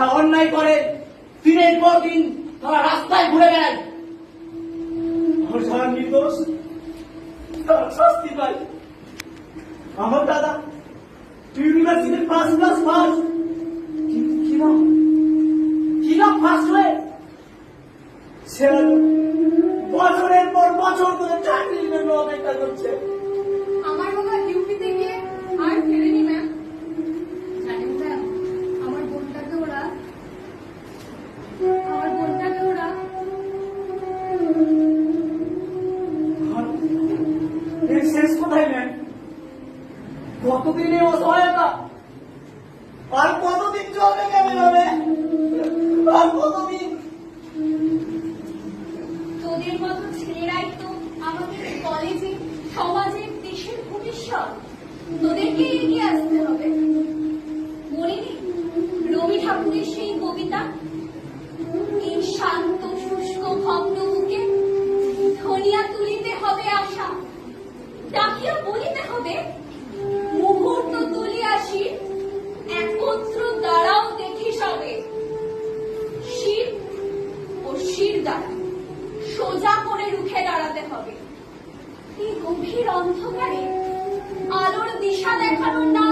যারা অন্যায় করে দিনের পর দিন তারা রাস্তায় ঘুরে বেড়ায়, আর যারা নির্দোষ তারা শাস্তি পায়। আমার দাদা ইউনিভার্সিটির ফার্স্ট ক্লাস পাস, কিন্তু কিরম ফার্স্ট হয়ে সে বছরের পর বছর ধরে চাকরির জন্য অপেক্ষা করছে। আমার বাবা ডিউটিতে গিয়ে আর ফেরেনি ম্যাম। জানেন ম্যাম, আমার বোনটাকে ওরা এর শেষ কোথায় ম্যাম? কতদিনে অসহায়তা, আর কতদিন চলবে কেমন হবে, আর কতদিন? তোদের মতো ছেলেরাই তো আমাদের কলেজে, সমাজে, দেশের ভবিষ্যৎ। তোদেরকে এগিয়ে আসতে হবে। মনে নেই রবি ঠাকুরের সেই কবিতা, এই শান্ত শুষ্ক ভগ্ন বুকে ধনিয়া তুলিতে হবে আশা, ডাকিয়া বলিতে হবে মুহূর্ত তুলিয়াসি, একত্র দাঁড়াও দেখি সবে। শির ও শির দ্বারা সোজা করে রুখে দাঁড়াতে হবে। এই গভীর অন্ধকারে আলোর দিশা দেখানোর নাম